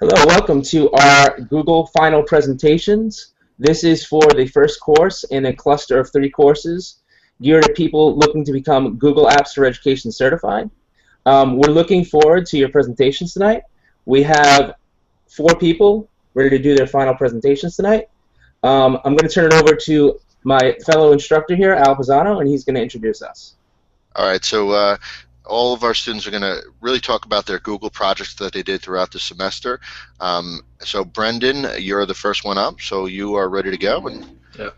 Hello, welcome to our Google Final Presentations. This is for the first course in a cluster of 3 courses geared at people looking to become Google Apps for Education certified. We're looking forward to your presentations tonight. We have 4 people ready to do their final presentations tonight. I'm going to turn it over to my fellow instructor here, Al Pisano, and he's going to introduce us. All right, so all of our students are going to really talk about their Google projects that they did throughout the semester. So Brendan, you're the first one up, so you are ready to go. Yeah.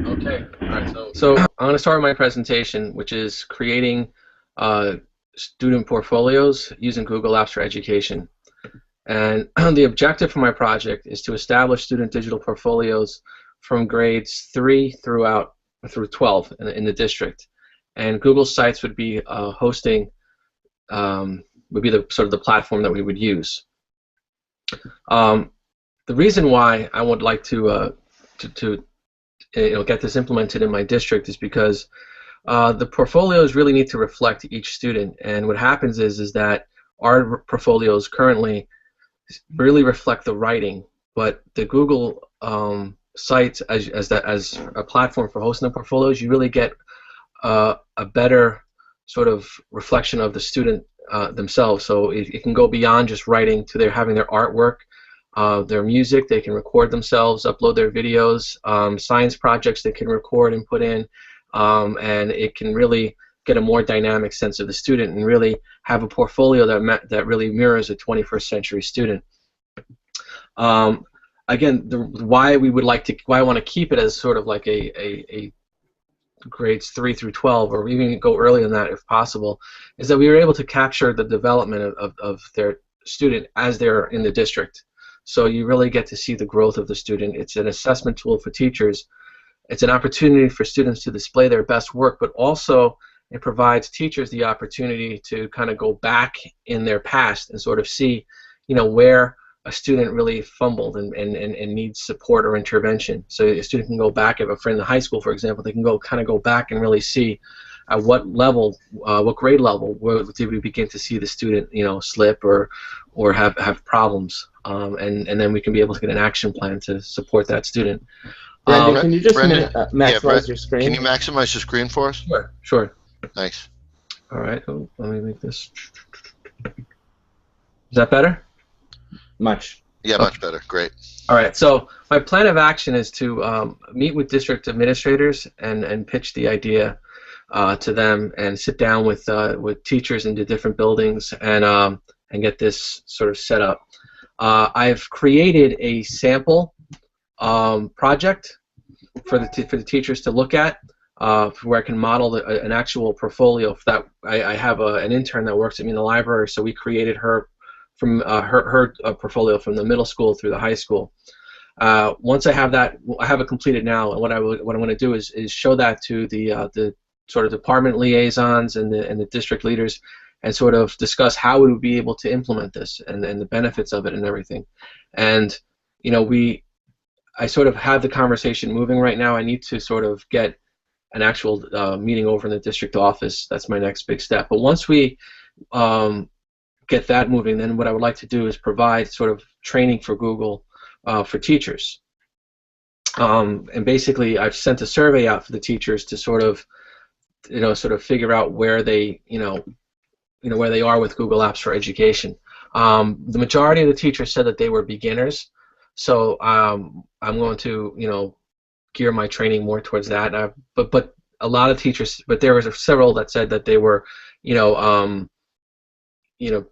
Okay. All right. So I'm going to start my presentation, which is creating student portfolios using Google Apps for Education. And the objective for my project is to establish student digital portfolios from grades 3 through 12 in the district. And Google Sites would be hosting, would be the sort of the platform that we would use. The reason why I would like to get this implemented in my district is because the portfolios really need to reflect each student. And what happens is that our portfolios currently really reflect the writing, but the Google Sites as a platform for hosting the portfolios, you really get a better sort of reflection of the student themselves. So it can go beyond just writing to having their artwork, their music. They can record themselves, upload their videos, science projects they can record and put in, and it can really get a more dynamic sense of the student and really have a portfolio that really mirrors a 21st century student. Again, why I want to keep it as sort of like a grades 3 through 12, or even go earlier than that if possible, is that we were able to capture the development of their student as they're in the district. So you really get to see the growth of the student. It's an assessment tool for teachers. It's an opportunity for students to display their best work, but also it provides teachers the opportunity to kind of go back in their past and sort of see, where a student really fumbled and needs support or intervention. So a student can go back, if a friend in high school, for example, they can kind of go back and really see at what level, what grade level, where did we begin to see the student, slip or have problems, and then we can be able to get an action plan to support that student. Brendan, can you just maximize your screen? Can you maximize the screen for us? Sure. Thanks. All right. Oh, let me make this. Is that better? Much. Yeah, much better. Great. All right. So my plan of action is to meet with district administrators and pitch the idea to them, and sit down with teachers in the different buildings and get this sort of set up. I've created a sample project for the teachers to look at, where I can model an actual portfolio. That I have an intern that works at me in the library, so we created her from her portfolio from the middle school through the high school. Once I have that, I have it completed now, and what I'm going to do is show that to the sort of department liaisons and the district leaders, and sort of discuss how we would be able to implement this and the benefits of it and everything. And I sort of have the conversation moving right now. I need to sort of get an actual meeting over in the district office. That's my next big step. But once we get that moving, then what I would like to do is provide sort of training for Google for teachers. And basically, I've sent a survey out for the teachers to sort of figure out where they where they are with Google Apps for Education. The majority of the teachers said that they were beginners, so I'm going to gear my training more towards that. But a lot of teachers, but there was several that said that they were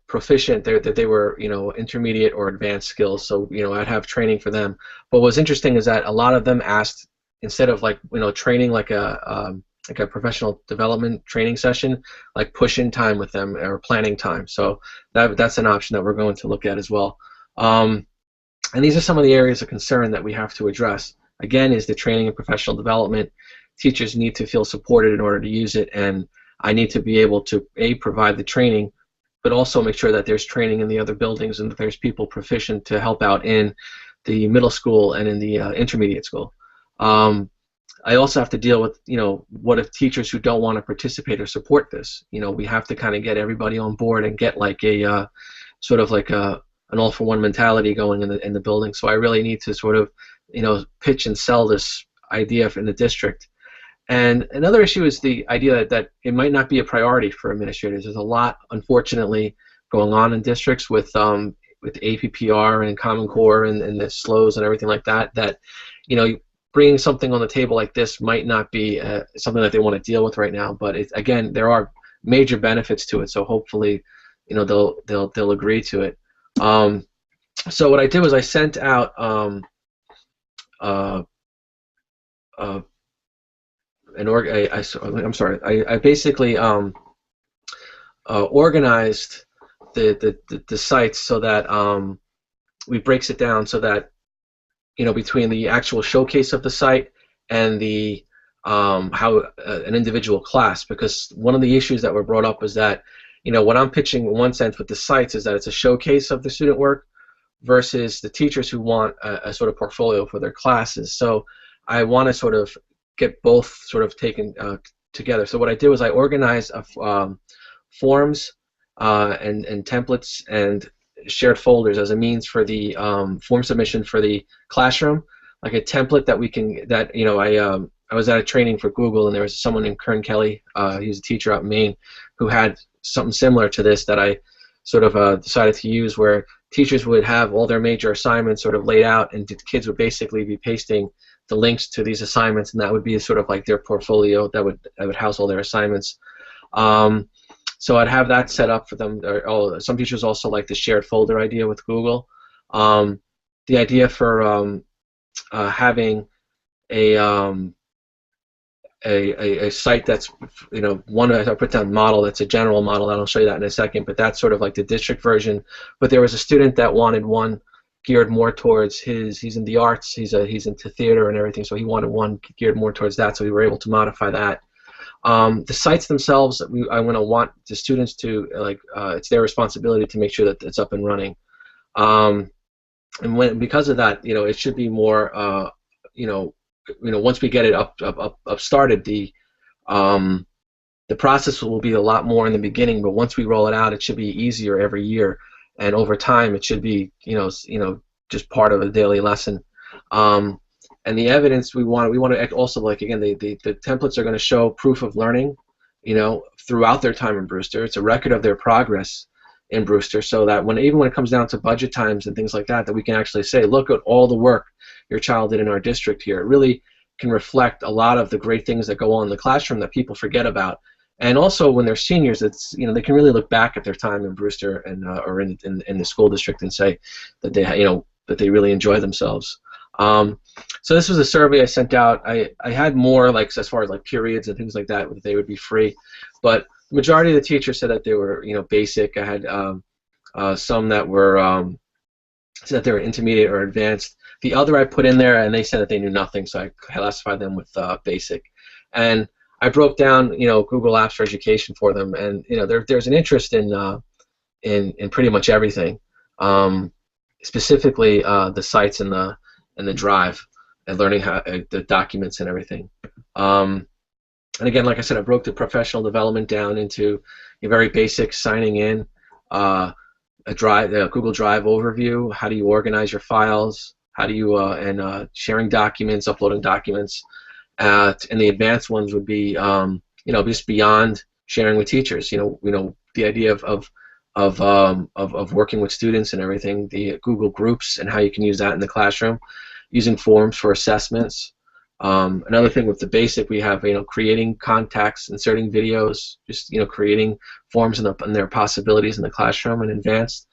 proficient, that they were intermediate or advanced skills. So I'd have training for them. But what's interesting is that a lot of them asked, instead of training like a professional development training session, like push-in time with them or planning time. So that's an option that we're going to look at as well. And these are some of the areas of concern that we have to address. Again, is the training and professional development. Teachers need to feel supported in order to use it, and I need to be able to provide the training, but also make sure that there's training in the other buildings and that there's people proficient to help out in the middle school and in the intermediate school. I also have to deal with, what if teachers who don't want to participate or support this? We have to kind of get everybody on board and get like a sort of like a an all-for-one mentality going in the building. So I really need to sort of, pitch and sell this idea in the district. And another issue is the idea that it might not be a priority for administrators. There's a lot, unfortunately, going on in districts with APPR and Common Core and the SLOs and everything like that. That, bringing something on the table like this might not be something that they want to deal with right now. But again, there are major benefits to it. So hopefully, they'll agree to it. So what I did was I sent out I basically organized the sites so that we breaks it down so that between the actual showcase of the site and the how an individual class, because one of the issues that were brought up was that what I'm pitching in one sense with the sites is that it's a showcase of the student work versus the teachers who want a sort of portfolio for their classes. So I want to sort of get both sort of taken together. So what I did was I organized forms and templates and shared folders as a means for the form submission for the classroom, like a template that we can I was at a training for Google, and there was someone named Kern Kelly, he was a teacher out in Maine, who had something similar to this that I sort of decided to use, where teachers would have all their major assignments sort of laid out, and the kids would basically be pasting the links to these assignments, and that would be sort of like their portfolio that would house all their assignments. So I'd have that set up for them. Some teachers also like the shared folder idea with Google. The idea for having a site that's one I put down model that's a general model, and I'll show you that in a second, but that's sort of like the district version. But there was a student that wanted one geared more towards he's in the arts, he's into theater and everything, so he wanted one geared more towards that, so we were able to modify that. The sites themselves, I want the students to it's their responsibility to make sure that it's up and running, and because of that, it should be more once we get it up started, the process will be a lot more in the beginning, but once we roll it out, it should be easier every year, and over time it should be just part of a daily lesson. And the evidence we want to also, like, again, the templates are going to show proof of learning throughout their time in Brewster. It's a record of their progress in Brewster, so that even when it comes down to budget times and things like that, that we can actually say, look at all the work your child did in our district here. It really can reflect a lot of the great things that go on in the classroom that people forget about. And also when they're seniors, it's they can really look back at their time in Brewster and or in the school district and say that they really enjoy themselves. So this was a survey I sent out. I had more as far as periods and things like that they would be free, but the majority of the teachers said that they were basic. I had some that were said that they were intermediate or advanced. The other I put in there, and they said that they knew nothing, so I classified them with basic. And I broke down Google Apps for Education for them, and there's an interest in pretty much everything, specifically the sites and the Drive and learning how the documents and everything. And again, like I said, I broke the professional development down into a very basic signing in, a Google Drive overview. How do you organize your files? How do you sharing documents, uploading documents, and the advanced ones would be just beyond sharing with teachers. The idea of working with students and everything. The Google Groups and how you can use that in the classroom, using forms for assessments. Another thing with the basic, we have creating contacts, inserting videos, just creating forms and their possibilities in the classroom. And advanced,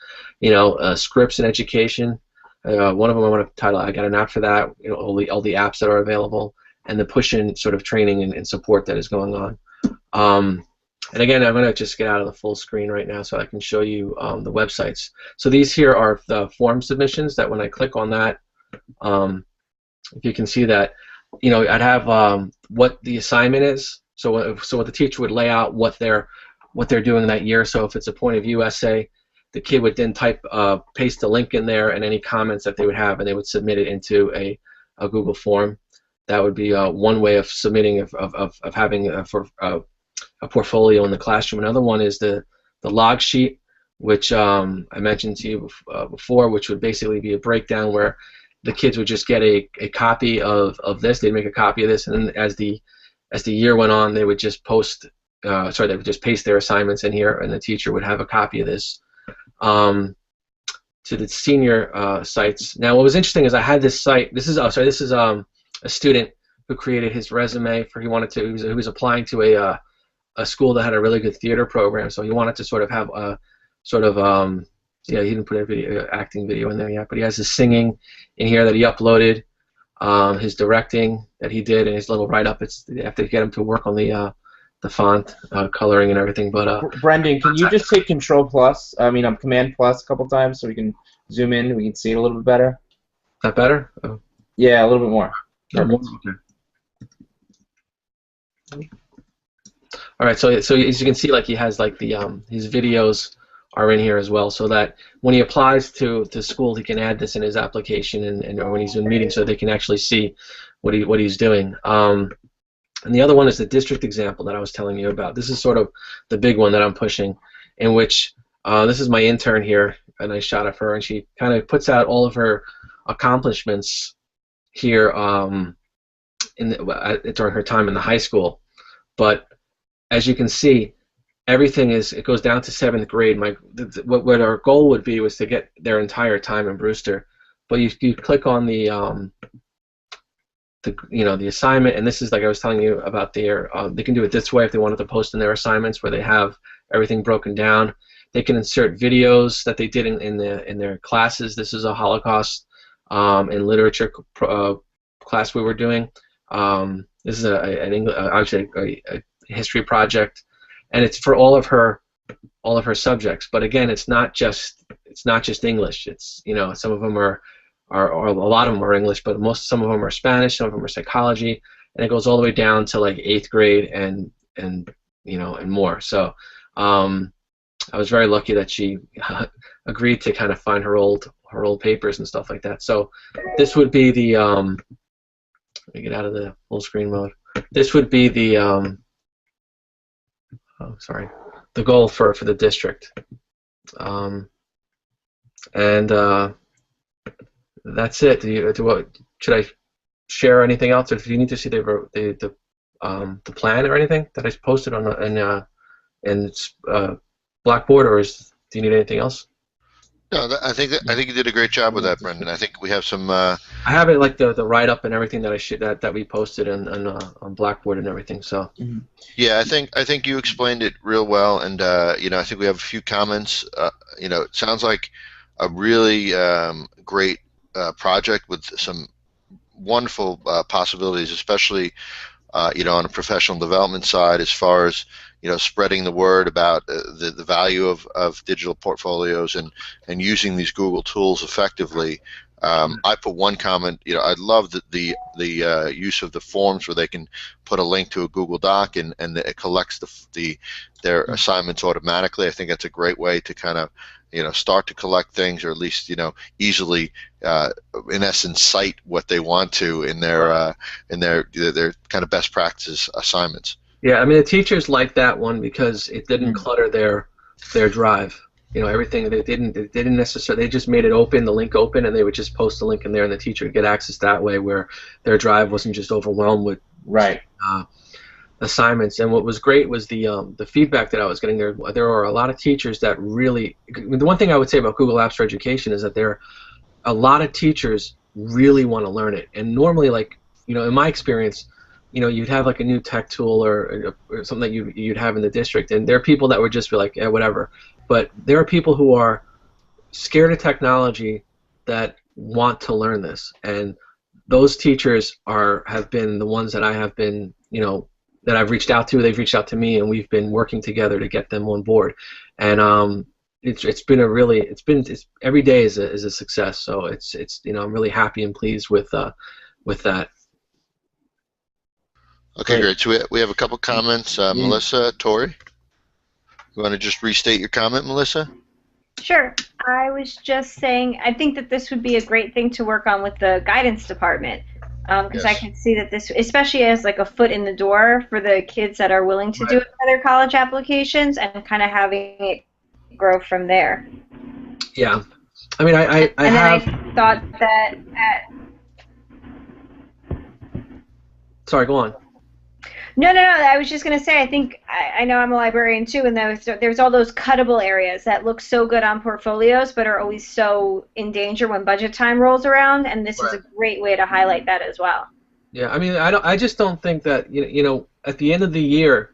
scripts in education. One of them I want to title. I got an app for that. All the apps that are available, and the push-in sort of training and support that is going on. And again, I'm going to just get out of the full screen right now so I can show you the websites. So these here are the form submissions that when I click on that, if you can see that, I'd have what the assignment is. So what the teacher would lay out what they're doing that year. So if it's a point of view essay, the kid would then paste the link in there and any comments that they would have, and they would submit it into a Google form. That would be one way of submitting of having a portfolio in the classroom. Another one is the log sheet, which I mentioned to you before, which would basically be a breakdown where the kids would just get a copy of this. They'd make a copy of this, and then as the year went on, they would just they would just paste their assignments in here, and the teacher would have a copy of this to the senior sites. Now, what was interesting is I had this site. This is a student who created his resume for he was applying to a school that had a really good theater program, so he wanted to sort of have a sort of he didn't put a acting video in there yet, but he has his singing in here that he uploaded, his directing that he did, and his little write-up. You have to get him to work on the font coloring and everything. But Brendan, can you just hit Command Plus a couple times so we can zoom in, we can see it a little bit better? Is that better? Oh. Yeah, a little bit more. Okay. All right, so as you can see, like he has like the his videos are in here as well, so that when he applies to school, he can add this in his application and or when he's in meetings, so they can actually see what he's doing. And the other one is the district example that I was telling you about. This is sort of the big one that I'm pushing, in which this is my intern here, a nice shot of her, and she kind of puts out all of her accomplishments here during her time in the high school. But as you can see, everything it goes down to 7th grade. What our goal would be was to get their entire time in Brewster. But you click on the assignment, and this is like I was telling you about they can do it this way if they wanted to post in their assignments where they have everything broken down. They can insert videos that they did in their classes. This is a Holocaust and literature class we were doing. This is a history project, and it's for all of her subjects. But again, it's not just English. It's some of them are a lot of them are English, but some of them are Spanish, some of them are psychology, and it goes all the way down to like 8th grade and more. So I was very lucky that she agreed to kind of find her old papers and stuff like that. So this would be the let me get out of the full screen mode. This would be the the goal for the district, and that's it. Should I share anything else, or do you need to see the plan or anything that I posted on in Blackboard, or do you need anything else? No, I think you did a great job with that, Brendan. I think we have some. I have it like the write up and everything that we posted on Blackboard and everything. So. Mm-hmm. Yeah, I think you explained it real well, and I think we have a few comments. It sounds like a really great project with some wonderful possibilities, especially on a professional development side, as far as spreading the word about the value of digital portfolios and using these Google tools effectively. I put one comment. I love the use of the forms where they can put a link to a Google Doc and it collects their assignments automatically. I think that's a great way to kind of start to collect things, or at least easily in essence cite what they want to in their kind of best practices assignments. Yeah, I mean the teachers like that one because it didn't clutter their drive. Everything they didn't necessarily, they just made it open, the link open, and they would just post the link in there, and the teacher would get access that way, where their drive wasn't just overwhelmed with assignments. And what was great was the feedback that I was getting there. There are a lot of teachers that really. The one thing I would say about Google Apps for Education is that a lot of teachers really want to learn it, and normally, like in my experience, you'd have like a new tech tool or something that you'd have in the district, and there are people that would just be like, yeah, whatever. But there are people who are scared of technology that want to learn this, and those teachers have been the ones that I have been, that I've reached out to. They've reached out to me, and we've been working together to get them on board. And it's been every day is a success. So it's I'm really happy and pleased with that. Okay, great. So we have a couple comments. Melissa, Tory, you want to just restate your comment, Melissa? Sure. I was just saying I think that this would be a great thing to work on with the guidance department, because I can see that this, especially as like a foot in the door for the kids that are willing to do it for their college applications, and kind of having it grow from there. Yeah. I mean, I thought that Sorry, go on. No. I was just going to say, I think, I know I'm a librarian too, and there's all those cuttable areas that look so good on portfolios, but are always so in danger when budget time rolls around, and this is a great way to highlight that as well. Yeah, I mean, I just don't think that, you know, at the end of the year,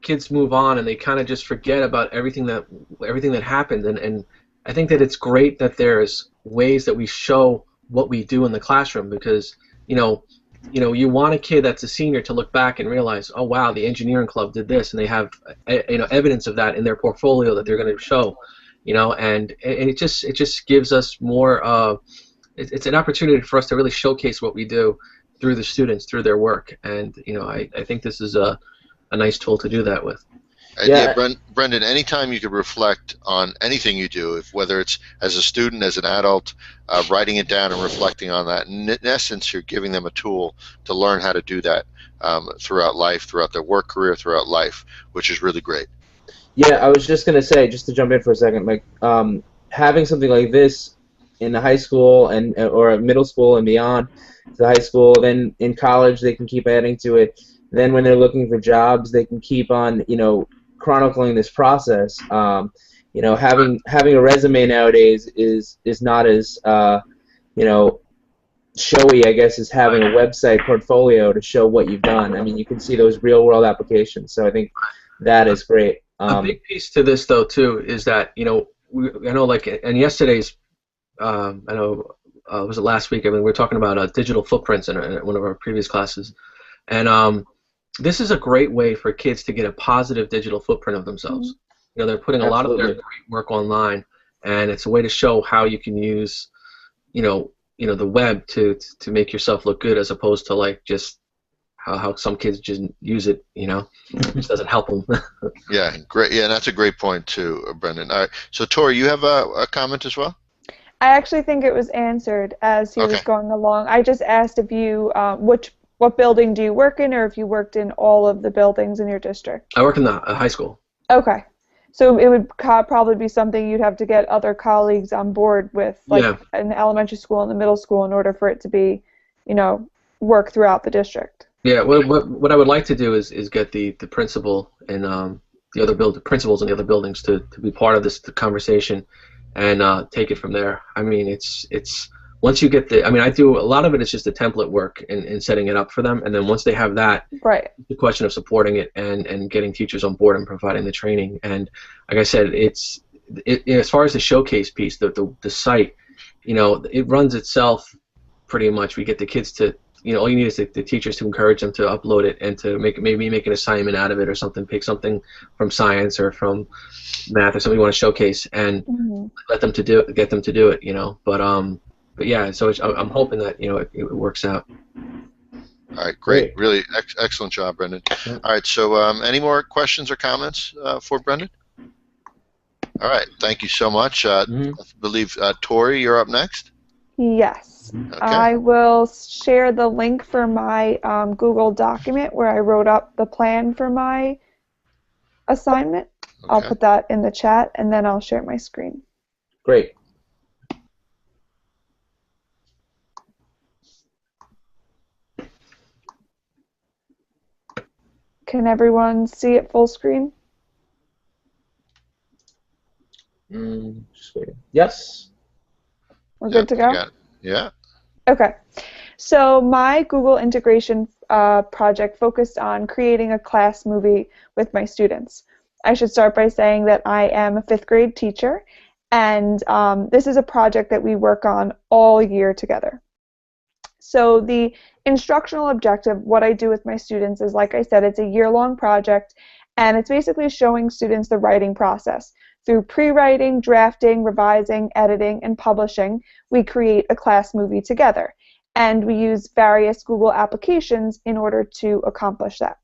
kids move on and they kind of just forget about everything that happened, and I think that it's great that there's ways that we show what we do in the classroom, because, you know, you want a kid that's a senior to look back and realize, oh wow, the engineering club did this, and they have, you know, evidence of that in their portfolio that they're going to show, you know, and it just gives us more. It's an opportunity for us to really showcase what we do through the students, through their work, and you know, I think this is a nice tool to do that with. Yeah, Brendan, anytime you could reflect on anything you do, whether it's as a student, as an adult, writing it down and reflecting on that, in essence, you're giving them a tool to learn how to do that throughout life, throughout their work career, throughout life, which is really great. Yeah, I was just going to say, just to jump in for a second, like having something like this in the high school or middle school and beyond to the high school, then in college they can keep adding to it. Then when they're looking for jobs, they can keep on, you know, chronicling this process. You know, having a resume nowadays is not as you know, showy, I guess, as having a website portfolio to show what you've done. I mean, you can see those real world applications. So I think that is great. A big piece to this, though, too, is that, you know, I know, like, in yesterday's, I know, was it last week? I mean, we were talking about digital footprints in one of our previous classes, and this is a great way for kids to get a positive digital footprint of themselves. You know, they're putting a lot of their great work online, and it's a way to show how you can use, you know, the web to make yourself look good, as opposed to like just how some kids just use it. You know, it just doesn't help them. Yeah, great. Yeah, and that's a great point too, Brendan. All right, so Tory, you have a comment as well? I actually think it was answered as he was going along. I just asked if you what building do you work in, or if you worked in all of the buildings in your district? I work in the high school. Okay. So it would probably be something you'd have to get other colleagues on board with, like in the elementary school and the middle school, in order for it to be, you know, work throughout the district. Yeah, what I would like to do is get the principal and the other principals in the other buildings to be part of this conversation and take it from there. I mean, it's once you get I do a lot of it is just the template work and setting it up for them, and then once they have that, right, the question of supporting it and getting teachers on board and providing the training. And like I said, as far as the showcase piece, the site, you know, it runs itself pretty much. We get the kids to, you know, all you need is the teachers to encourage them to upload it and to maybe make an assignment out of it or something. Pick something from science or from math or something you want to showcase, and get them to do it. You know, but yeah, so I'm hoping that, you know, it works out. All right, great. Really excellent job, Brendan. All right, so any more questions or comments for Brendan? All right, thank you so much. I believe, Tory, you're up next? Yes. Okay. I will share the link for my Google document where I wrote up the plan for my assignment. Okay. I'll put that in the chat, and then I'll share my screen. Great. Can everyone see it full screen? Just waiting. Yes. We're good to go? Yeah. Okay. So my Google integration project focused on creating a class movie with my students. I should start by saying that I am a 5th grade teacher, and this is a project that we work on all year together. So the instructional objective, what I do with my students is, like I said, it's a year-long project, and it's basically showing students the writing process. Through pre-writing, drafting, revising, editing, and publishing, we create a class movie together. And we use various Google applications in order to accomplish that.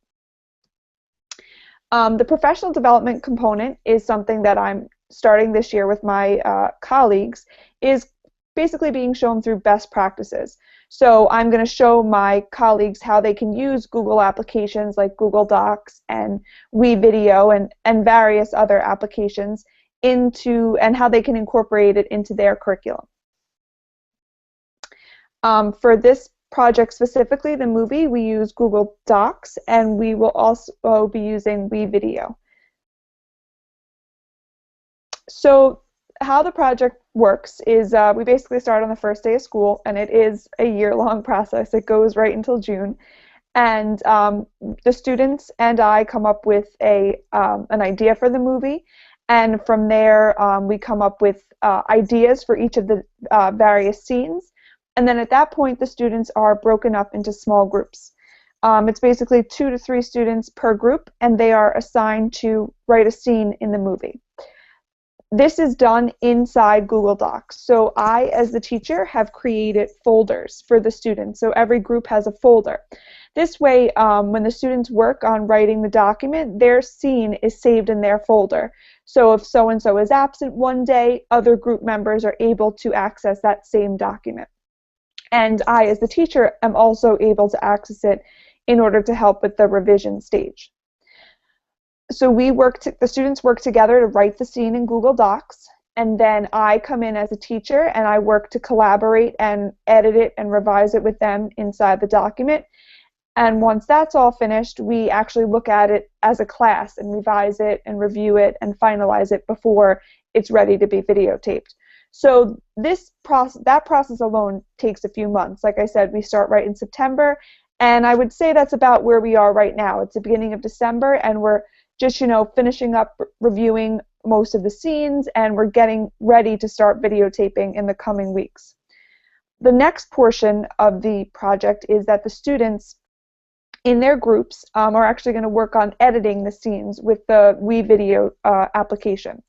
The professional development component is something that I'm starting this year with my colleagues, is basically being shown through best practices. So I'm going to show my colleagues how they can use Google applications like Google Docs and WeVideo and various other applications into, and how they can incorporate it into their curriculum. For this project specifically, the movie, we use Google Docs, and we will also be using WeVideo. So how the project works is we basically start on the first day of school, and it is a year-long process. It goes right until June. And the students and I come up with an idea for the movie, and from there we come up with ideas for each of the various scenes. And then at that point, the students are broken up into small groups. It's basically 2 to 3 students per group, and they are assigned to write a scene in the movie. This is done inside Google Docs. So I, as the teacher, have created folders for the students. So every group has a folder. This way, when the students work on writing the document, their scene is saved in their folder. So if so-and-so is absent one day, other group members are able to access that same document. And I, as the teacher, am also able to access it in order to help with the revision stage. So the students work together to write the scene in Google Docs, and then I come in as a teacher and I work to collaborate and edit it and revise it with them inside the document. And once that's all finished, we actually look at it as a class and revise it and review it and finalize it before it's ready to be videotaped. So that process alone takes a few months. Like I said, we start right in September, and I would say that's about where we are right now. It's the beginning of December, and we're just, finishing up reviewing most of the scenes, and we're getting ready to start videotaping in the coming weeks. The next portion of the project is that the students in their groups are actually going to work on editing the scenes with the WeVideo application.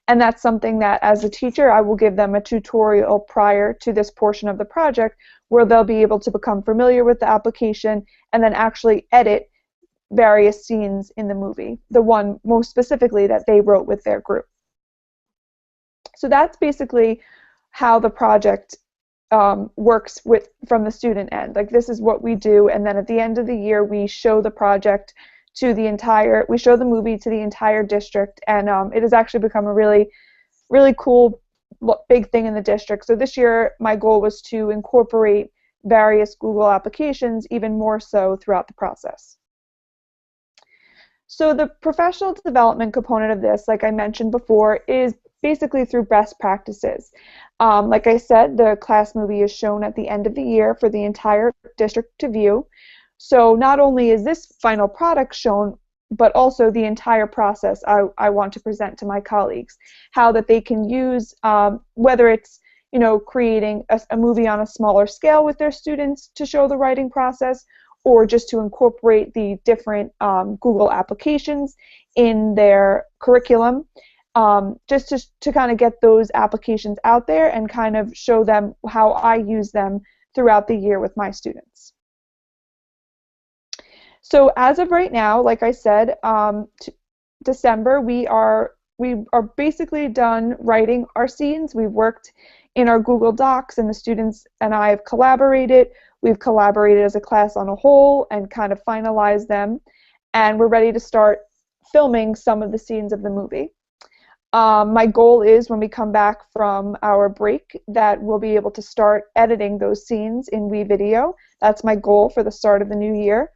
And that's something that, as a teacher, I will give them a tutorial prior to this portion of the project where they'll be able to become familiar with the application and then actually edit various scenes in the movie, the one most specifically that they wrote with their group. So that's basically how the project works from the student end. Like, this is what we do, and then at the end of the year we show the project to we show the movie to the entire district, and it has actually become a really, really cool big thing in the district. So this year my goal was to incorporate various Google applications even more so throughout the process. So the professional development component of this, like I mentioned before, is basically through best practices. Like I said, the class movie is shown at the end of the year for the entire district to view. So not only is this final product shown, but also the entire process I want to present to my colleagues. How that they can use, whether it's creating a movie on a smaller scale with their students to show the writing process, or just to incorporate the different Google applications in their curriculum, just to kind of get those applications out there and kind of show them how I use them throughout the year with my students. So as of right now, like I said, December, we are basically done writing our scenes. We've worked in our Google Docs, and the students and I have collaborated. We've collaborated as a class on a whole and kind of finalized them, and we're ready to start filming some of the scenes of the movie. My goal is, when we come back from our break, that we'll be able to start editing those scenes in WeVideo. That's my goal for the start of the new year.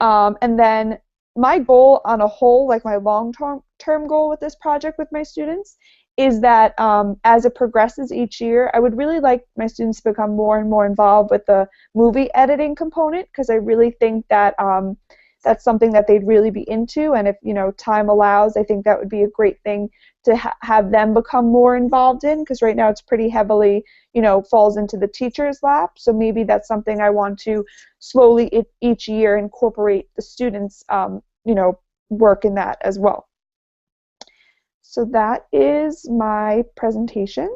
And then my goal on a whole, like my long-term goal with this project with my students, is that as it progresses each year, I would really like my students to become more and more involved with the movie editing component, because I really think that that's something that they'd really be into, and if time allows, I think that would be a great thing to have them become more involved in, because right now it's pretty heavily falls into the teacher's lap. So maybe that's something I want to slowly each year incorporate the students work in that as well. So that is my presentation.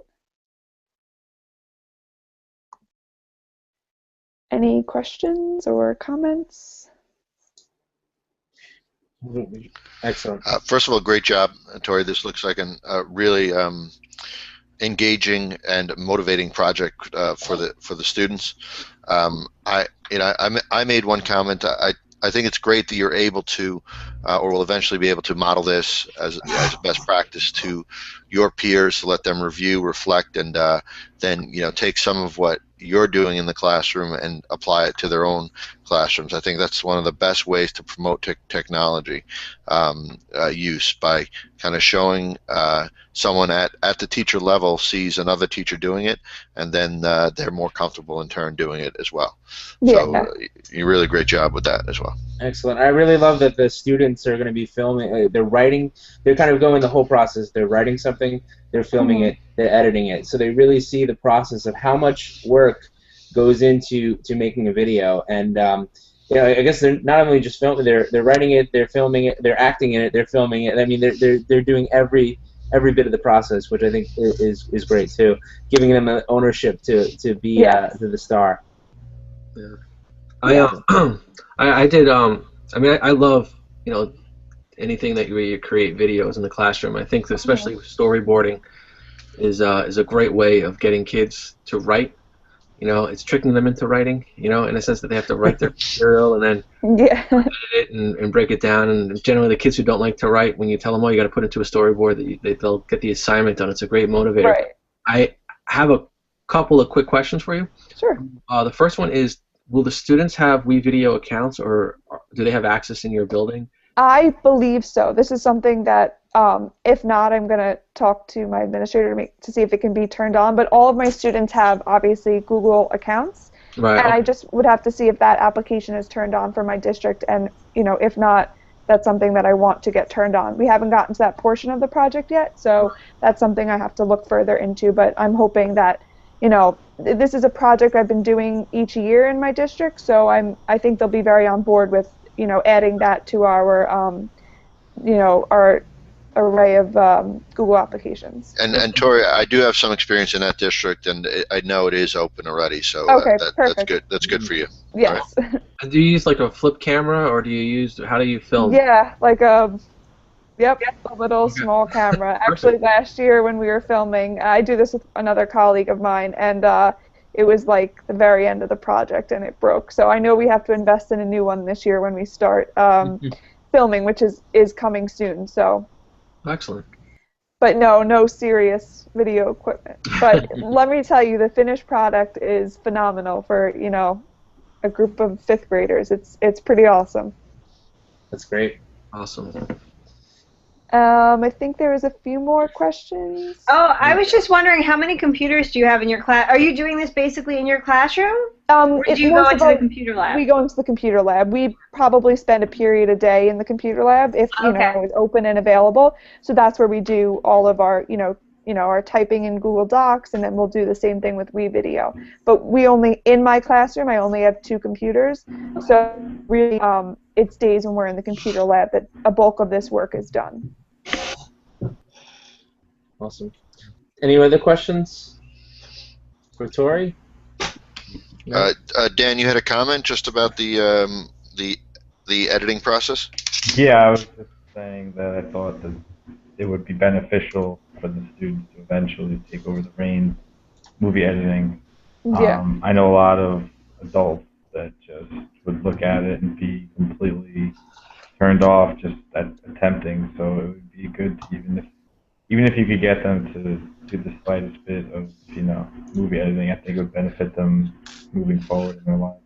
Any questions or comments? Excellent. First of all, great job, Tory. This looks like a really engaging and motivating project for the students. I made one comment. I think it's great that you're able to, or will eventually be able to model this as a best practice to your peers, to let them review, reflect, and then take some of what you're doing in the classroom and apply it to their own classrooms. I think that's one of the best ways to promote technology use, by kind of showing someone at the teacher level sees another teacher doing it, and then they're more comfortable in turn doing it as well. Yeah. So you really great job with that as well. Excellent. I really love that the students are going to be filming. They're writing. They're kind of going the whole process. They're writing something. They're filming it. They're editing it. So they really see the process of how much work goes into making a video. And I guess they're not only just filming. They're writing it. They're filming it. They're acting in it. They're filming it. I mean, they're doing every bit of the process, which I think is great too, giving them an ownership to be to the star. Yeah. I did. I mean, I love anything that you create videos in the classroom. I think that especially storyboarding is a great way of getting kids to write. It's tricking them into writing. In a sense that they have to write their material and then edit it and break it down. And generally, the kids who don't like to write, when you tell them, "Oh, you got to put it into a storyboard," they'll get the assignment done. It's a great motivator. Right. I have a couple of quick questions for you. Sure. The first one is, will the students have WeVideo accounts, or do they have access in your building? I believe so. This is something that, if not, I'm going to talk to my administrator to see if it can be turned on. But all of my students have, obviously, Google accounts. Right. And I just would have to see if that application is turned on for my district. And, if not, that's something that I want to get turned on. We haven't gotten to that portion of the project yet, so that's something I have to look further into. But I'm hoping that, this is a project I've been doing each year in my district, so I think they'll be very on board with, adding that to our, our array of Google applications. And Tory, I do have some experience in that district, and I know it is open already, so that's good. That's good for you. Yes. Right. Do you use like a flip camera, or how do you film? Yeah, like a little small camera. Actually, last year when we were filming, I do this with another colleague of mine, and it was like the very end of the project, and it broke. So I know we have to invest in a new one this year when we start filming, which is coming soon. So. Excellent. But no serious video equipment. But let me tell you, the finished product is phenomenal for a group of 5th graders. It's pretty awesome. That's great. Awesome. I think there was a few more questions. Oh, I was just wondering, how many computers do you have in your class? Are you doing this basically in your classroom? Or do you go into the computer lab? We go into the computer lab. We probably spend a period a day in the computer lab if it's open and available. So that's where we do all of our our typing in Google Docs, and then we'll do the same thing with WeVideo. But in my classroom, I only have 2 computers. So really, it's days when we're in the computer lab that a bulk of this work is done. Awesome. Any other questions for Tory? No? Dan, you had a comment just about the editing process? Yeah, I was just saying that I thought that it would be beneficial for the students to eventually take over the reins, movie editing. Yeah. I know a lot of adults that just would look at it and be completely turned off just at attempting. So it would be good to, even if you could get them to do the slightest bit of movie editing, I think it would benefit them moving forward in their lives.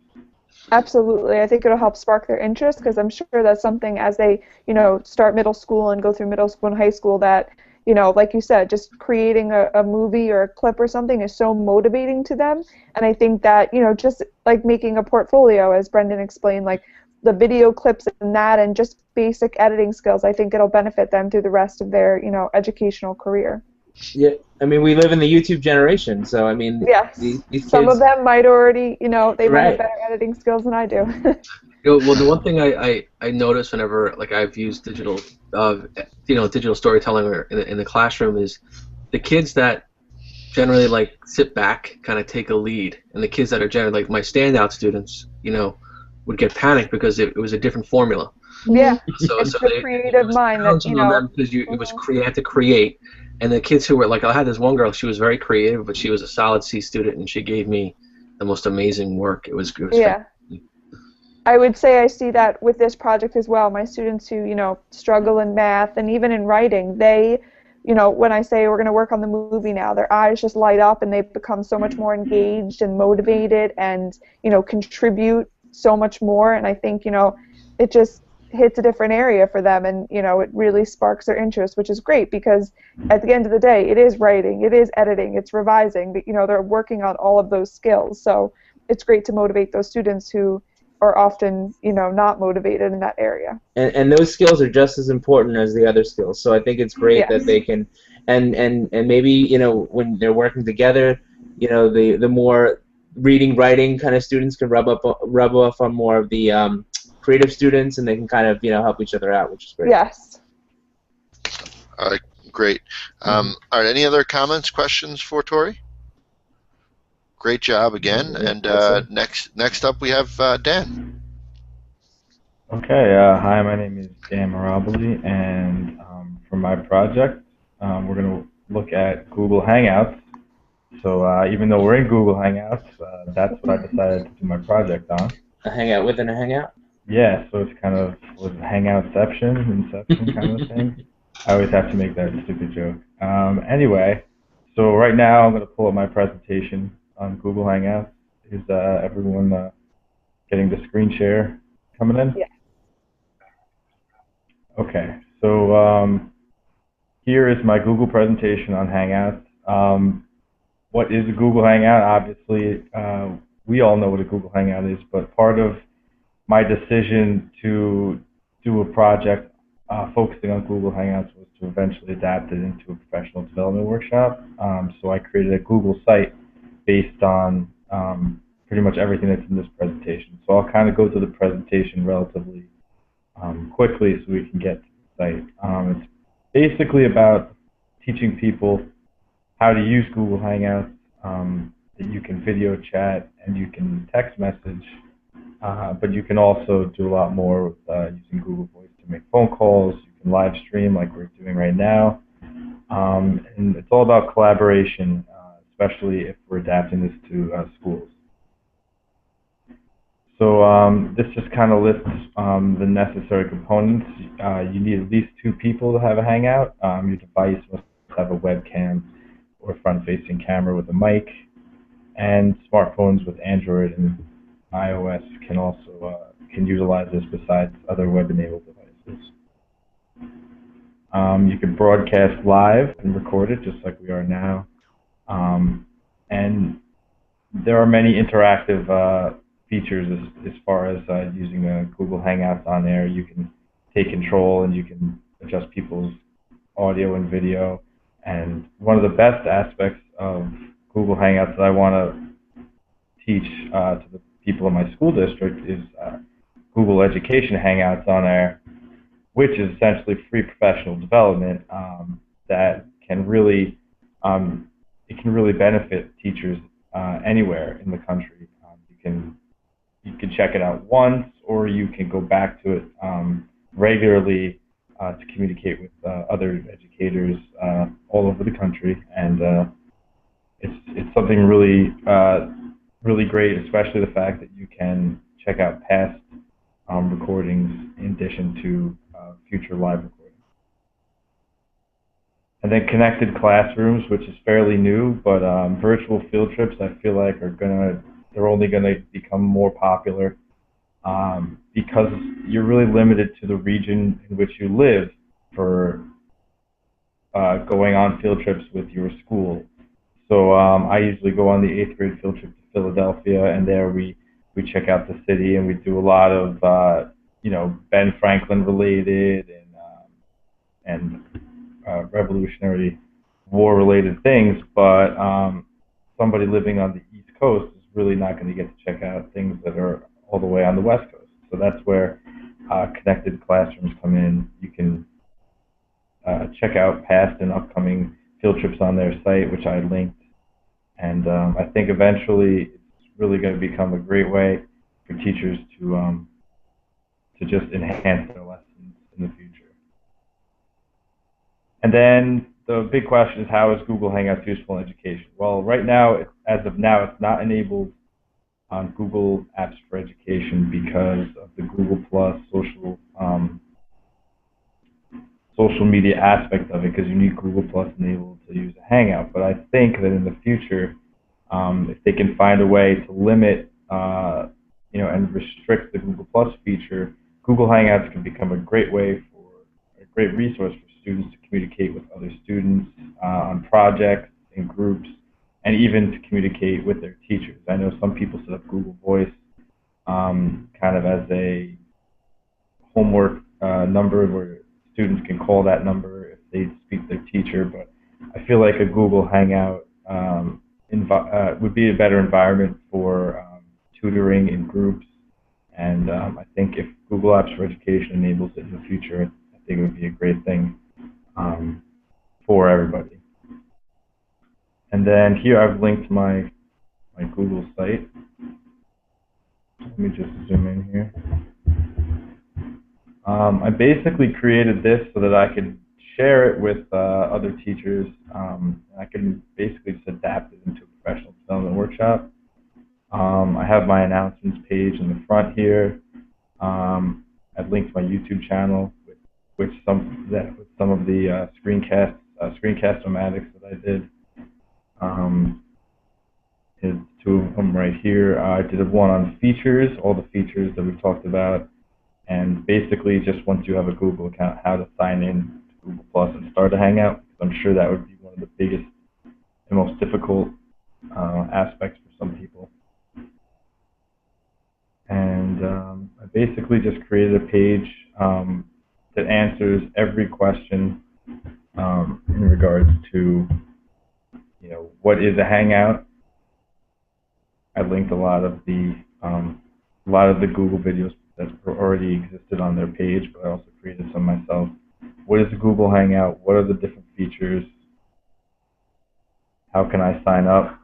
Absolutely. I think it'll help spark their interest, because I'm sure that's something as they, start middle school and go through middle school and high school that, like you said, just creating a movie or a clip or something is so motivating to them. And I think that, just like making a portfolio, as Brendan explained, like the video clips and that, and just basic editing skills, I think it'll benefit them through the rest of their, educational career. Yeah, I mean, we live in the YouTube generation, so I mean, yes, these kids, some of them might already, they might have better editing skills than I do. Well, the one thing I notice whenever I've used digital storytelling in the classroom is the kids that generally sit back, kind of take a lead, and the kids that are generally my standout students, would get panicked because it was a different formula. Yeah, so the creative mind that because it was had to create. And the kids who were I had this one girl, she was very creative, but she was a solid C student, and she gave me the most amazing work. It was yeah. I would say I see that with this project as well. My students who, struggle in math and even in writing, they, when I say we're going to work on the movie now, their eyes just light up and they become so much more engaged and motivated and, contribute so much more. And I think, it just hits a different area for them and, it really sparks their interest, which is great because at the end of the day, it is writing, it is editing, it's revising, they're working on all of those skills. So it's great to motivate those students who are often, not motivated in that area. And those skills are just as important as the other skills. So I think it's great Yes. that they can, and maybe, when they're working together, the more reading, writing kind of students can rub off on more of the creative students, and they can kind of, help each other out, which is great. Yes. All right, great. All right, any other comments, questions for Tory? Great job again. And next up we have Dan. Okay, hi, my name is Dan Mirabile, and for my project, we're going to look at Google Hangouts. So even though we're in Google Hangouts, that's what I decided to do my project on. A hangout within a hangout? Yeah, so it's kind of was Hangoutception, Inception kind of thing. I always have to make that stupid joke. Anyway, so right now I'm going to pull up my presentation on Google Hangouts. Is everyone getting the screen share coming in? Yeah. Okay, so here is my Google presentation on Hangouts. What is a Google Hangout? Obviously, we all know what a Google Hangout is, but part of my decision to do a project focusing on Google Hangouts was to eventually adapt it into a professional development workshop. So I created a Google site based on pretty much everything that's in this presentation. So I'll kind of go through the presentation relatively quickly so we can get to the site. It's basically about teaching people how to use Google Hangouts, that you can video chat and you can text message, but you can also do a lot more with using Google Voice to make phone calls. You can live stream like we're doing right now. And it's all about collaboration, especially if we're adapting this to schools. So this just kind of lists the necessary components. You need at least 2 people to have a Hangout. Your device must have a webcam or front-facing camera with a mic, and smartphones with Android and iOS can also can utilize this besides other web-enabled devices. You can broadcast live and record it just like we are now, and there are many interactive features as far as using Google Hangouts on there. You can take control and you can adjust people's audio and video. And one of the best aspects of Google Hangouts that I want to teach to the people in my school district is Google Education Hangouts on there, which is essentially free professional development that can really it can really benefit teachers anywhere in the country. You can check it out once, or you can go back to it regularly to communicate with other educators all over the country, and it's something really really great, especially the fact that you can check out past recordings in addition to future live recordings. And then connected classrooms, which is fairly new, but virtual field trips I feel like they're only gonna become more popular because you're really limited to the region in which you live for going on field trips with your school. So I usually go on the 8th grade field trip to Philadelphia, and there we check out the city and we do a lot of Ben Franklin related and Revolutionary War related things, but somebody living on the East Coast is really not going to get to check out things that are all the way on the West Coast. So that's where connected classrooms come in. You can check out past and upcoming field trips on their site, which I linked. And I think eventually it's really going to become a great way for teachers to just enhance their lessons in the future. And then the big question is, how is Google Hangouts useful in education? Well, right now, as of now, it's not enabled on Google Apps for Education because of the Google Plus social media aspect of it, because you need Google Plus enabled to use a Hangout. But I think that in the future, if they can find a way to limit, and restrict the Google Plus feature, Google Hangouts can become a great resource for students to communicate with other students on projects, in groups, and even to communicate with their teachers. I know some people set up Google Voice kind of as a homework number where students can call that number if they speak to their teacher, but I feel like a Google Hangout would be a better environment for tutoring in groups, and I think if Google Apps for Education enables it in the future, I think it would be a great thing for everybody. And then here I've linked my Google site. Let me just zoom in here. I basically created this so that I could share it with other teachers. I can basically just adapt it into a professional development workshop. I have my announcements page in the front here. I've linked my YouTube channel with some of the screencast-o-matics that I did. Here's two of them right here. I did one on features, all the features that we've talked about, and basically just once you have a Google account, how to sign in to Google Plus and start a Hangout. I'm sure that would be one of the biggest and most difficult aspects for some people. And I basically just created a page that answers every question in regards to, what is a Hangout. I linked a lot of the Google videos that already existed on their page, but I also created some myself. What is a Google Hangout? What are the different features? How can I sign up?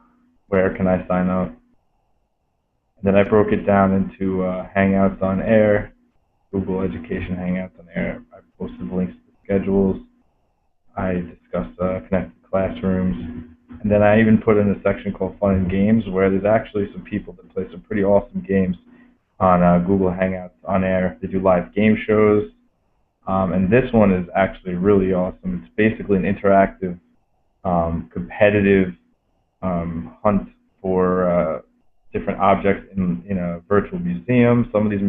Where can I sign up? And then I broke it down into Hangouts on Air, Google Education Hangouts on Air. I posted links to the schedules. I discussed connected classrooms. And then I even put in a section called Fun and Games, where there's actually some people that play some pretty awesome games on Google Hangouts on Air. They do live game shows. And this one is actually really awesome. It's basically an interactive, competitive hunt for different objects in a virtual museum. Some of these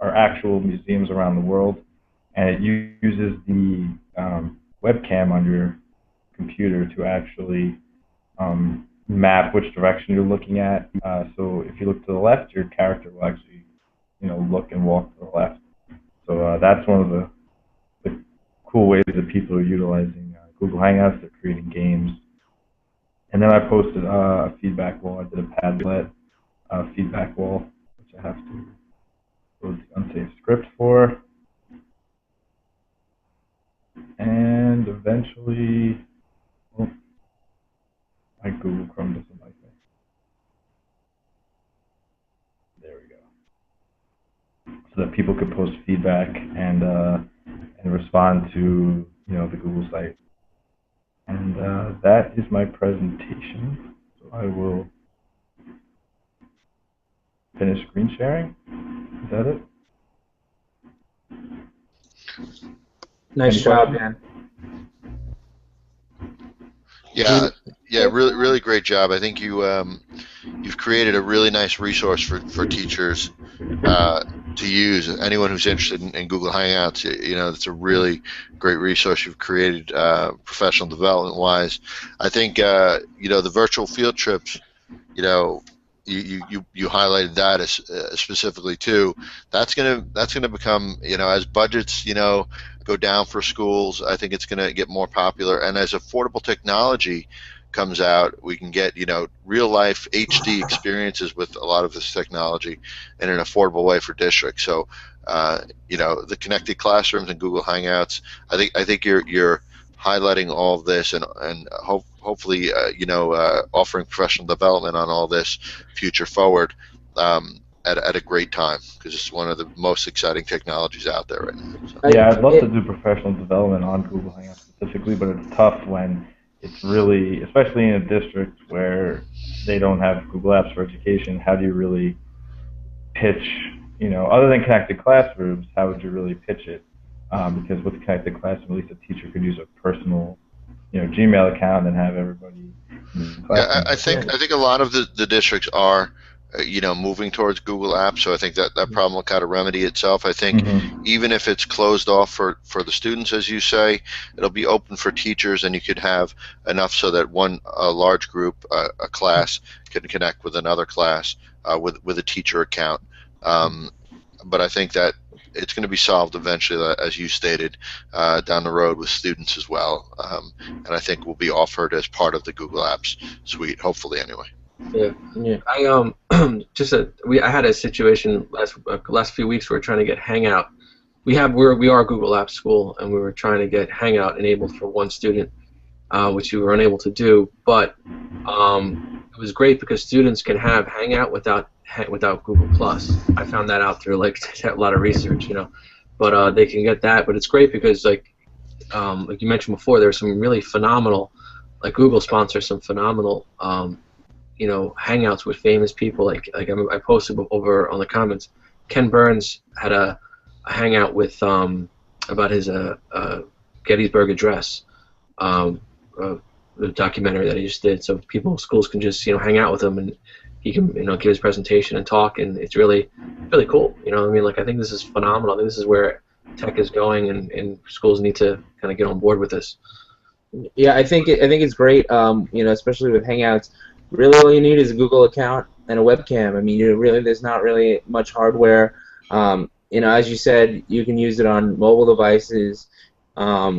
are actual museums around the world. And it uses the webcam on your computer to actually map which direction you're looking at. So if you look to the left, your character will actually, look and walk to the left. So that's one of the cool ways that people are utilizing Google Hangouts. They're creating games. And then I posted a feedback wall. I did a Padlet feedback wall, which I have to load the unsafe script for. And eventually, my Google Chrome doesn't like me. There we go. So that people could post feedback and respond to the Google site. And that is my presentation. So I will finish screen sharing. Is that it? Nice job, Dan. Yeah, really great job. I think you've created a really nice resource for teachers to use. Anyone who's interested in Google Hangouts, it's a really great resource you've created professional development-wise. I think the virtual field trips, you highlighted that as specifically too. That's gonna become, as budgets go down for schools, I think it's gonna get more popular. And as affordable technology comes out, we can get real life HD experiences with a lot of this technology in an affordable way for districts. So the connected classrooms and Google Hangouts, I think you're highlighting all of this and hopefully offering professional development on all this future forward at a great time, because it's one of the most exciting technologies out there right now. So. Yeah, I'd love to do professional development on Google Hangouts specifically, but it's tough when it's really, especially in a district where they don't have Google Apps for Education, how do you really pitch, other than connected classrooms, how would you really pitch it? Because with connected classroom, at least a teacher could use a personal, Gmail account and have everybody in the classroom. Yeah, I think a lot of the districts are, moving towards Google Apps, so I think that problem will kind of remedy itself. I think even if it's closed off for the students, as you say, it'll be open for teachers, and you could have enough so that a large group, a class, can connect with another class with a teacher account. But I think that it's going to be solved eventually, as you stated, down the road with students as well, and I think will be offered as part of the Google Apps suite, hopefully anyway. Yeah. I had a situation last few weeks where we're trying to get Hangout. We are a Google Apps school, and we were trying to get Hangout enabled for one student, which we were unable to do. But it was great because students can have Hangout without Google Plus. I found that out through a lot of research, But they can get that. But it's great because like you mentioned before, there's some really phenomenal, like Google sponsors some phenomenal Hangouts with famous people. I posted over on the comments. Ken Burns had a hangout with about his Gettysburg Address, the documentary that he just did. So schools can just hang out with him, and he can give his presentation and talk, and it's really cool. I think this is phenomenal. I think this is where tech is going, and schools need to kind of get on board with this. Yeah, I think it's great. Especially with Hangouts. Really, all you need is a Google account and a webcam. I mean, there's not really much hardware. As you said, you can use it on mobile devices,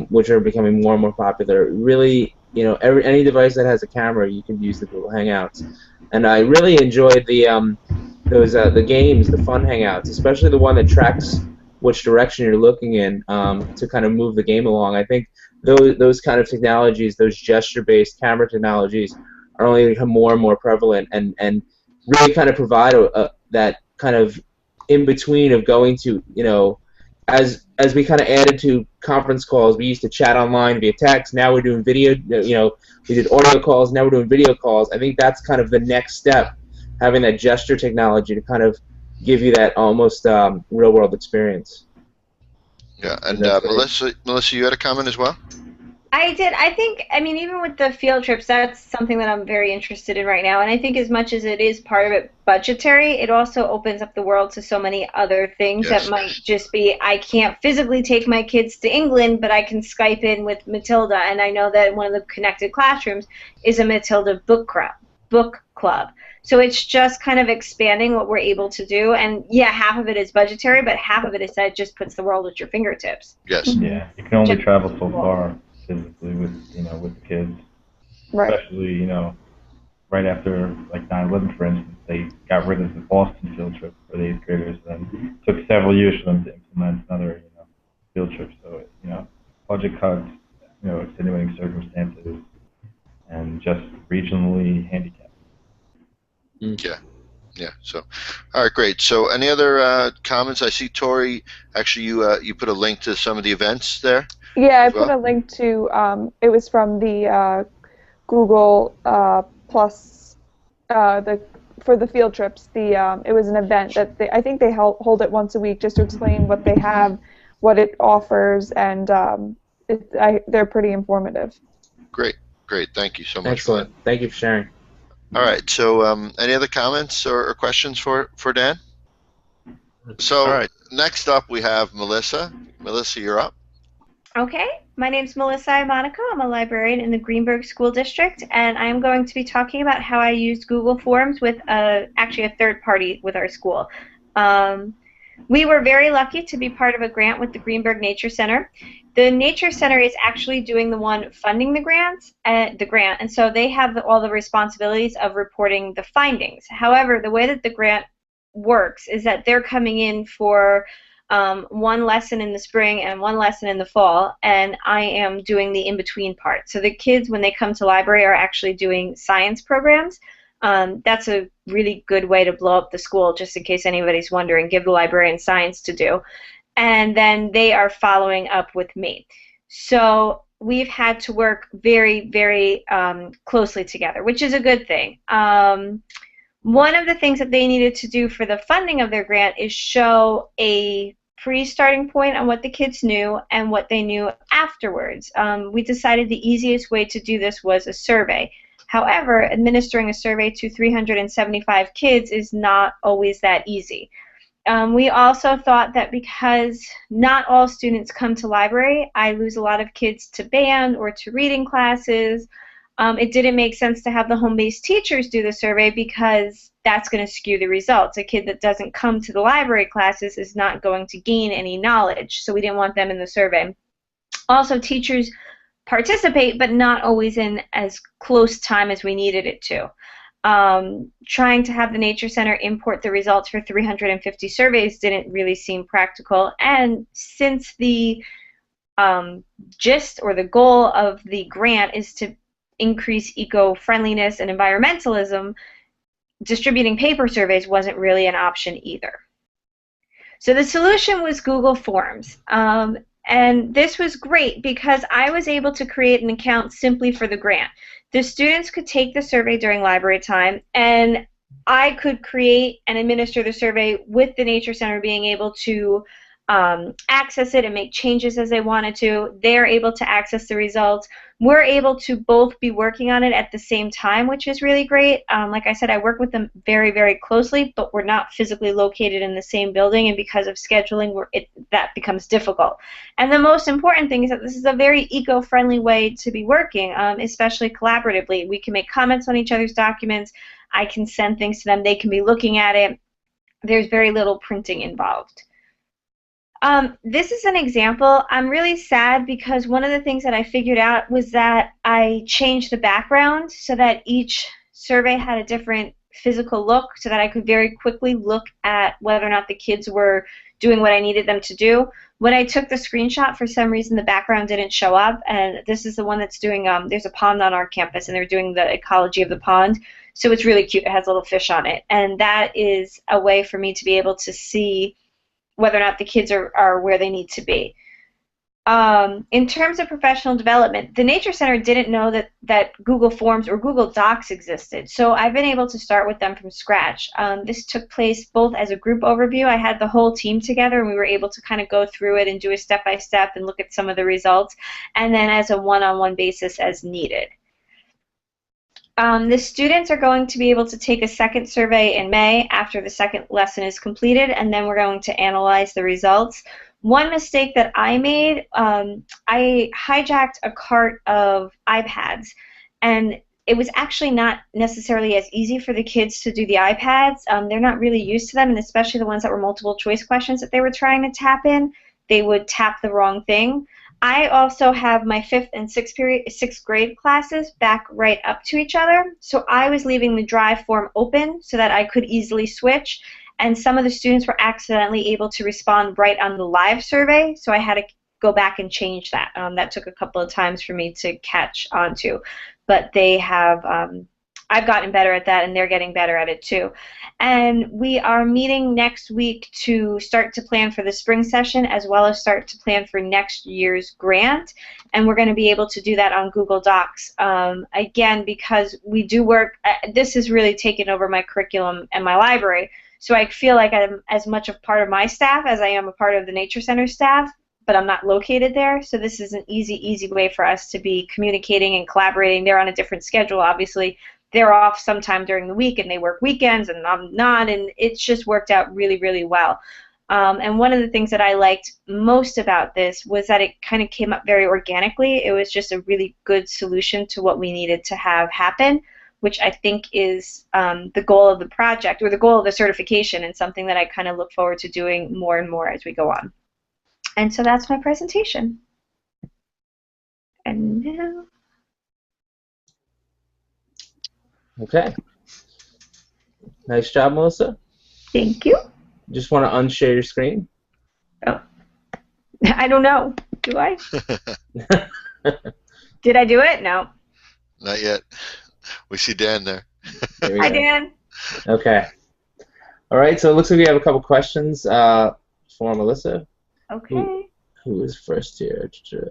which are becoming more and more popular. Really, any device that has a camera, you can use the Google Hangouts. And I really enjoyed the games, the fun Hangouts, especially the one that tracks which direction you're looking in to kind of move the game along. I think those kind of technologies, those gesture-based camera technologies, are only become more and more prevalent, and really kind of provide that kind of in between of going to, as we kind of added to conference calls, we used to chat online via text. Now we're doing video. We did audio calls. Now we're doing video calls. I think that's kind of the next step, having that gesture technology to kind of give you that almost real world experience. Yeah, and Melissa, you had a comment as well? I did. I think, even with the field trips, that's something that I'm very interested in right now. And I think as much as it is part of it budgetary, it also opens up the world to so many other things that might just be, I can't physically take my kids to England, but I can Skype in with Matilda. And I know that one of the connected classrooms is a Matilda book club. So it's just kind of expanding what we're able to do. And yeah, half of it is budgetary, but half of it is that it just puts the world at your fingertips. Yes. Yeah, you can only travel so far physically with the kids, right. Especially right after 9/11, for instance, they got rid of the Boston field trip for the 8th graders, and it took several years for them to implement another field trip. So budget cuts, extenuating circumstances, and just regionally handicapped. Yeah. So, all right, great. So, any other comments? I see Tory. Actually, you put a link to some of the events there. Yeah, I put a link to, it was from the Google Plus, for the field trips. It was an event that I think they hold it once a week just to explain what they have, what it offers, and they're pretty informative. Great. Thank you so much. Excellent. Thank you for sharing. All right. So, any other comments or questions for Dan? So, all right. Next up, we have Melissa. Melissa, you're up. Okay, my name's Melissa Iamonico. I'm a librarian in the Greenberg School District, and I'm going to be talking about how I used Google Forms with actually a third party with our school. We were very lucky to be part of a grant with the Greenberg Nature Center. The Nature Center is actually doing the one funding the grant, and so they have all the responsibilities of reporting the findings. However, the way that the grant works is that they're coming in for one lesson in the spring and one lesson in the fall, and I am doing the in-between part. So the kids, when they come to library, are actually doing science programs. That's a really good way to blow up the school, just in case anybody's wondering. Give the librarian science to do. And then they are following up with me. So we've had to work very, very closely together, which is a good thing. One of the things that they needed to do for the funding of their grant is show a pre-starting point on what the kids knew and what they knew afterwards. We decided the easiest way to do this was a survey. However, administering a survey to 375 kids is not always that easy. We also thought that because not all students come to library, I lose a lot of kids to band or to reading classes. It didn't make sense to have the home-based teachers do the survey because that's going to skew the results. A kid that doesn't come to the library classes is not going to gain any knowledge, so we didn't want them in the survey. Also, teachers participate, but not always in as close time as we needed it to. Trying to have the Nature Center import the results for 350 surveys didn't really seem practical, and since the gist or the goal of the grant is to increase eco-friendliness and environmentalism, distributing paper surveys wasn't really an option either. So the solution was Google Forms. And this was great because I was able to create an account simply for the grant. The students could take the survey during library time, and I could create and administer the survey with the Nature Center being able to access it and make changes as they wanted to. They're able to access the results. We're able to both be working on it at the same time, which is really great. Like I said, I work with them very, very closely, but we're not physically located in the same building, and because of scheduling, that becomes difficult. And the most important thing is that this is a very eco-friendly way to be working, especially collaboratively. We can make comments on each other's documents. I can send things to them. They can be looking at it. There's very little printing involved. This is an example. I'm really sad because one of the things that I figured out was that I changed the background so that each survey had a different physical look so that I could very quickly look at whether or not the kids were doing what I needed them to do. When I took the screenshot, for some reason the background didn't show up, and this is the one that's doing, there's a pond on our campus and they're doing the ecology of the pond, so it's really cute. It has a little fish on it, and that is a way for me to be able to see whether or not the kids are where they need to be. In terms of professional development, the Nature Center didn't know that Google Forms or Google Docs existed, so I've been able to start with them from scratch. This took place both as a group overview. I had the whole team together, and we were able to kind of go through it and do a step-by-step and look at some of the results, and then as a one-on-one basis as needed. The students are going to be able to take a second survey in May after the second lesson is completed, and then we're going to analyze the results. One mistake that I made, I hijacked a cart of iPads, and it was actually not necessarily as easy for the kids to do the iPads. They're not really used to them, and especially the ones that were multiple choice questions that they were trying to tap in, they would tap the wrong thing. I also have my 5th and 6th grade classes back right up to each other, so I was leaving the drive form open so that I could easily switch, and some of the students were accidentally able to respond right on the live survey, so I had to go back and change that. That took a couple of times for me to catch on to, but they have, I've gotten better at that, and they're getting better at it too. And we are meeting next week to start to plan for the spring session as well as start to plan for next year's grant. And we're going to be able to do that on Google Docs. Again, because we do work, this has really taken over my curriculum and my library. So I feel like I'm as much a part of my staff as I am a part of the Nature Center staff, but I'm not located there. So this is an easy way for us to be communicating and collaborating. They're on a different schedule, obviously. They're off sometime during the week, and they work weekends, and I'm not, and it's just worked out really, really well. And one of the things that I liked most about this was that it kind of came up very organically. It was just a really good solution to what we needed to have happen, which I think is the goal of the project, or the goal of the certification, and something that I kind of look forward to doing more and more as we go on. And so that's my presentation. And now... Okay. Nice job, Melissa. Thank you. Just want to unshare your screen. Oh. I don't know. Do I? Did I do it? No. Not yet. We see Dan there. Hi, Dan. Okay. All right, so it looks like we have a couple questions for Melissa. Okay. Who was first here?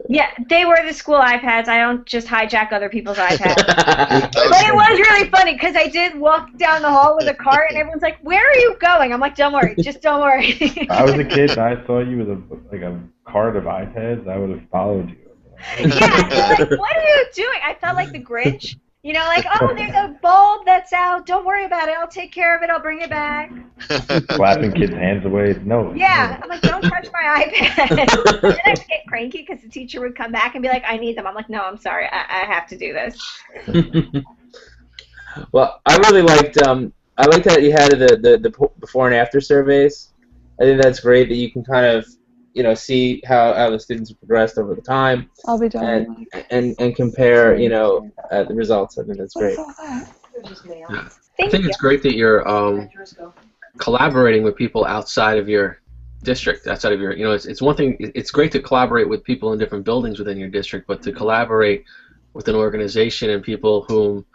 Yeah, they were the school iPads. I don't just hijack other people's iPads. That But it was really funny because I did walk down the hall with a cart, and everyone's like, "Where are you going?" I'm like, "Don't worry, just don't worry." I was a kid and I saw you with a cart of iPads. I would have followed you. Yeah, they're like, "What are you doing?" I felt like the Grinch. You know, like, "Oh, there's a bulb that's out. Don't worry about it. I'll take care of it. I'll bring it back." Slapping kids' hands away. No. Yeah, I'm like, "Don't touch my iPad." And then I'd get cranky because the teacher would come back and be like, "I need them." I'm like, "No, I'm sorry. I have to do this." Well, I really liked that you had the before and after surveys. I think that's great that you can kind of see how the students have progressed over the time. I'll be done. And compare the results. I think that's great. I think it's great that you're collaborating with people outside of your district, outside of your, it's one thing. It's great to collaborate with people in different buildings within your district, but to collaborate with an organization and people whom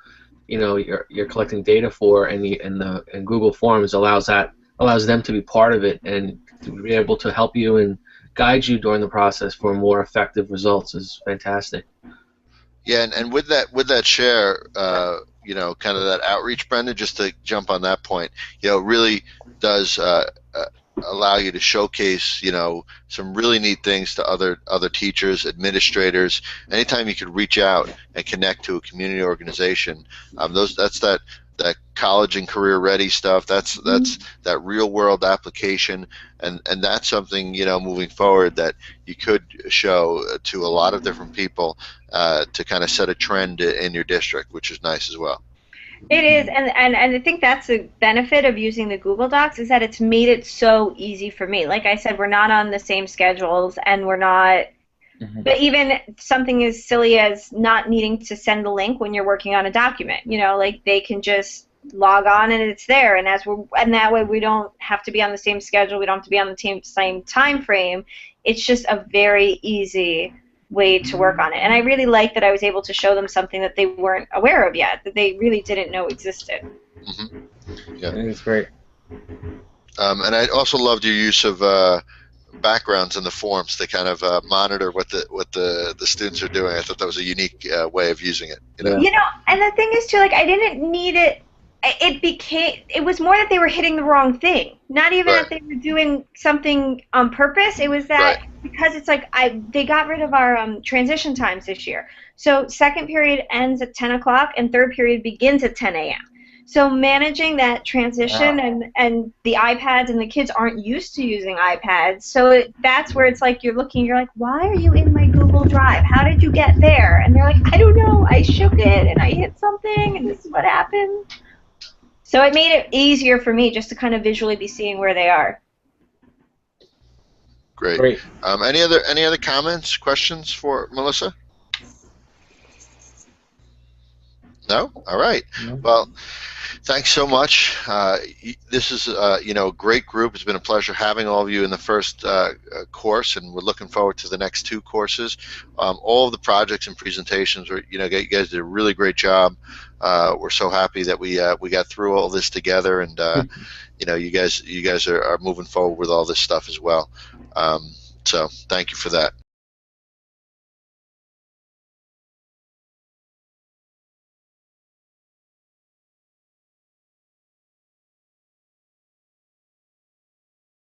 you're collecting data for, and Google Forms allows them to be part of it and to be able to help you and guide you during the process for more effective results is fantastic. Yeah, and with that share, kind of that outreach, Brendan, just to jump on that point, really does allow you to showcase, some really neat things to other teachers, administrators. Anytime you could reach out and connect to a community organization, that's that college and career ready stuff. That's that real world application, and that's something moving forward that you could show to a lot of different people to kind of set a trend in your district, which is nice as well. It is, and I think that's the benefit of using the Google Docs is that it's made it so easy for me. Like I said, we're not on the same schedules, and we're not. But even something as silly as not needing to send the link when you're working on a document, like they can just log on and it's there, and that way we don't have to be on the same schedule, we don't have to be on the same time frame. It's just a very easy way to work on it, and I really like that I was able to show them something that they weren't aware of yet, that they really didn't know existed. Yeah, I think it's great. And I also loved your use of backgrounds in the forms to kind of monitor what the students are doing. I thought that was a unique way of using it. And the thing is too, like, I didn't need it. It was more that they were hitting the wrong thing. Not even that they were doing something on purpose. It was that because it's like they got rid of our transition times this year. So second period ends at 10 o'clock and third period begins at 10 a.m. So managing that transition and the iPads, and the kids aren't used to using iPads, so that's where it's like you're like, why are you in my Google Drive? How did you get there? And they're like, I don't know, I shook it and I hit something and this is what happened. So it made it easier for me just to kind of visually be seeing where they are. Great. Any other comments, questions for Melissa? No? All right. No. Well, thanks so much. This is a great group. It's been a pleasure having all of you in the first course, and we're looking forward to the next two courses. All of the projects and presentations were, you guys did a really great job. We're so happy that we got through all this together, and you guys are moving forward with all this stuff as well. So thank you for that.